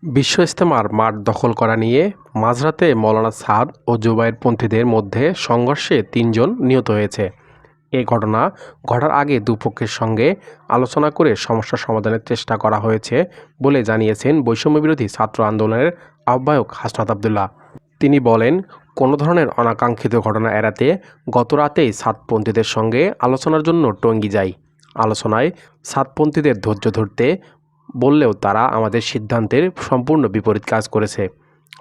বিশ্ব ইজতেমার মাঠ দখল করা নিয়ে মাঝরাতে মৌলানা সাদ ও জুবায়েরপন্থীদের মধ্যে সংঘর্ষে ৩ জন নিহত হয়েছে। এ ঘটনা ঘটার আগে দুপক্ষের সঙ্গে আলোচনা করে সমস্যা সমাধানের চেষ্টা করা হয়েছে বলে জানিয়েছেন বৈষম্যবিরোধী ছাত্র আন্দোলনের আহ্বায়ক হাসনাত আবদুল্লাহ। তিনি বলেন, কোনো ধরনের অনাকাঙ্ক্ষিত ঘটনা এড়াতে গতরাতেই সাদপন্থীদের সঙ্গে আলোচনার জন্য টঙ্গী যাই। আলোচনায় সাদপন্থীদের ধৈর্য ধরতে বললেও তারা আমাদের সিদ্ধান্তের সম্পূর্ণ বিপরীত কাজ করেছে।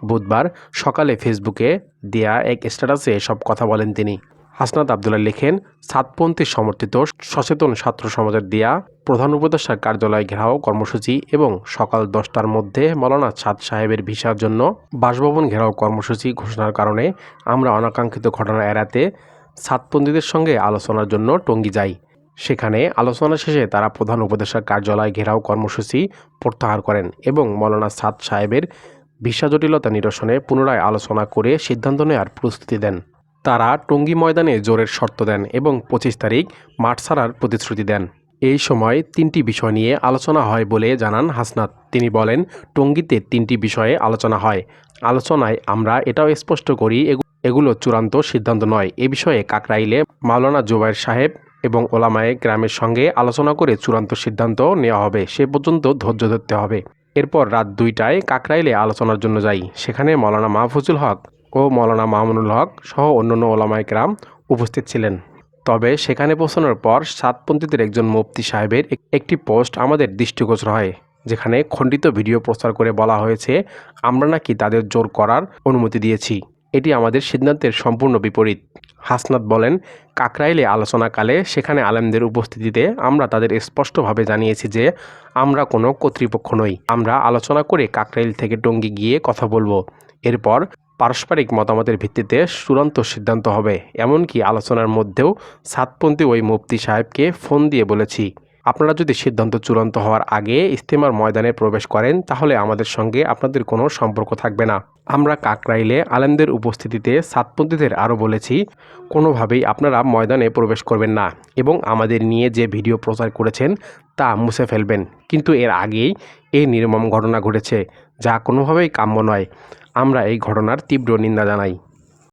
বুধবার সকালে ফেসবুকে দেয়া এক স্ট্যাটাসে এসব কথা বলেন তিনি। হাসনাত আবদুল্লাহ লেখেন, সাতপন্থী সমর্থিত সচেতন ছাত্র সমাজের দেয়া প্রধান উপদেষ্টার কার্যালয় ঘেরাও কর্মসূচি এবং সকাল 10টার মধ্যে মৌলানা সাদ সাহেবের ভিসার জন্য বাসভবন ঘেরাও কর্মসূচি ঘোষণার কারণে আমরা অনাকাঙ্ক্ষিত ঘটনা এড়াতে সাতপন্থীদের সঙ্গে আলোচনার জন্য টঙ্গী যাই। সেখানে আলোচনা শেষে তারা প্রধান উপদেষ্টার কার্যালয় ঘেরাও কর্মসূচি প্রত্যাহার করেন এবং মৌলানা সাদ সাহেবের ভিসা জটিলতা নিরসনে পুনরায় আলোচনা করে সিদ্ধান্ত নেওয়ার প্রস্তুতি দেন। তারা টঙ্গী ময়দানে জোরের শর্ত দেন এবং 25 তারিখ মাঠ ছাড়ার প্রতিশ্রুতি দেন। এই সময় 3টি বিষয় নিয়ে আলোচনা হয় বলে জানান হাসনাত। তিনি বলেন, টঙ্গীতে 3টি বিষয়ে আলোচনা হয়। আলোচনায় আমরা এটাও স্পষ্ট করি এগুলো চূড়ান্ত সিদ্ধান্ত নয়। এ বিষয়ে কাকরাইলে মাওলানা জুবায়ের সাহেব এবং ওলামায়ে কেরামের সঙ্গে আলোচনা করে চূড়ান্ত সিদ্ধান্ত নেওয়া হবে। সে পর্যন্ত ধৈর্য ধরতে হবে। এরপর রাত 2টায় কাকরাইলে আলোচনার জন্য যাই। সেখানে মাওলানা মাহফুজুল হক ও মাওলানা মামুনুল হক সহ অন্যান্য ওলামায়ে কেরাম উপস্থিত ছিলেন। তবে সেখানে পৌঁছানোর পর সাতপন্থীদের একজন মুফতি সাহেবের একটি পোস্ট আমাদের দৃষ্টিগোচর হয়, যেখানে খণ্ডিত ভিডিও প্রচার করে বলা হয়েছে আমরা নাকি তাদের জোর করার অনুমতি দিয়েছি। এটি আমাদের সিদ্ধান্তের সম্পূর্ণ বিপরীত। হাসনাত বলেন, কাকরাইলে আলোচনাকালে সেখানে আলেমদের উপস্থিতিতে আমরা তাদের স্পষ্টভাবে জানিয়েছি যে আমরা কোনো কর্তৃপক্ষ নই। আমরা আলোচনা করে কাকরাইল থেকে টঙ্গী গিয়ে কথা বলবো। এরপর পারস্পরিক মতামতের ভিত্তিতে চূড়ান্ত সিদ্ধান্ত হবে। এমনকি আলোচনার মধ্যেও সাতপন্থী ওই মুফতি সাহেবকে ফোন দিয়ে বলেছি, আপনারা যদি সিদ্ধান্ত চূড়ান্ত হওয়ার আগে ইজতেমার ময়দানে প্রবেশ করেন তাহলে আমাদের সঙ্গে আপনাদের কোনো সম্পর্ক থাকবে না। আমরা কাকরাইলে আলেমদের উপস্থিতিতে সাতপন্থীদের আরও বলেছি, কোনোভাবেই আপনারা ময়দানে প্রবেশ করবেন না এবং আমাদের নিয়ে যে ভিডিও প্রচার করেছেন তা মুছে ফেলবেন। কিন্তু এর আগেই এই নির্মম ঘটনা ঘটেছে, যা কোনোভাবেই কাম্য নয়। আমরা এই ঘটনার তীব্র নিন্দা জানাই।